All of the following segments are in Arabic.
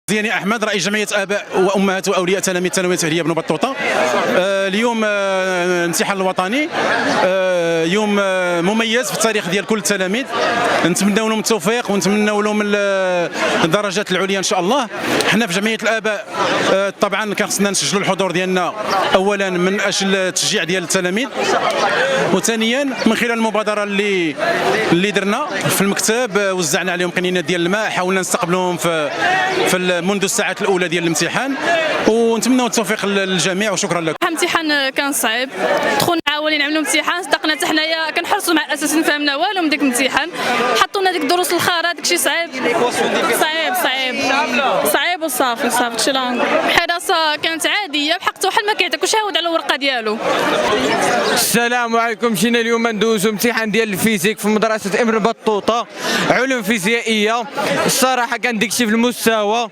زياني أحمد رئيس جمعية آباء وأمهات وأولياء تلاميذ ثانوية تهرية بن بطوطة. اليوم الامتحان الوطني يوم مميز في التاريخ ديال كل التلاميذ، نتمنوا لهم التوفيق ونتمنوا لهم الدرجات العليا ان شاء الله. حنا في جمعيه الاباء طبعا كان خصنا نسجلوا الحضور ديالنا اولا من اجل التشجيع ديال التلاميذ، وثانيا من خلال المبادره اللي درنا في المكتب، وزعنا عليهم قنينات ديال الماء، حاولنا نستقبلوهم في منذ الساعات الاولى ديال الامتحان، ونتمنوا التوفيق للجميع وشكرا لكم. الامتحان كان صعيب، دخلنا عاولين نعملوا امتحان، صدقنا حتى حنايا كنحرصوا مع الاساس ما فهمنا والو من داك الامتحان، حطونا ديك الدروس الاخرى داكشي صعيب صعيب وصافي داكشي لا الحراسه كانت عاديه بحق حتى واحد ما كيعطيكوش يعاود على الورقه ديالو. السلام عليكم. مشينا اليوم ندوزو امتحان ديال الفيزيك في مدرسه ابن بطوطه، علوم فيزيائيه. الصراحه كان داكشي في المستوى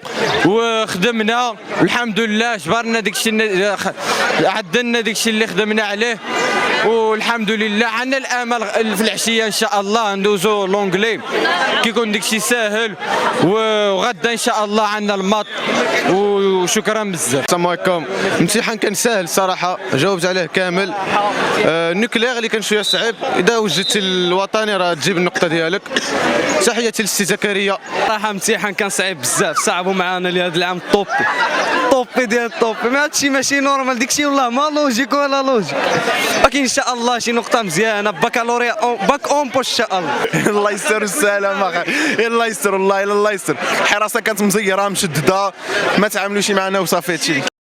وخدمنا الحمد لله، جبرنا داكشي عدلنا داكشي اللي خدمنا عليه والحمد لله. عندنا الامل في العشيه ان شاء الله ندوزو لونجلي كيكون داكشي ساهل، وغدا ان شاء الله عندنا الماط. وشكرا بزاف. السلام عليكم. الامتحان كان ساهل صراحه، جاوبت عليه كامل. النوكليير اللي كان شويه صعيب، اذا وجدت الوطني راه تجيب النقطه ديالك. تحياتي للسي زكريا. صراحه الامتحان كان صعيب بزاف، صعبوا معنا لهذا العام الطوبي ديال الطوبي، ما هادشي ماشي نورمال داكشي والله ما لوجيك ولا لوجيك، ولكن ان شاء الله شي نقطه مزيانه، بكالوريا باك اون بوش ان شاء الله. الله يستر السلامه اخي، الله يستر والله الله يستر. الحراسه كانت مزيره مشدده، ما تعاملوش معنا وصافي هادشي.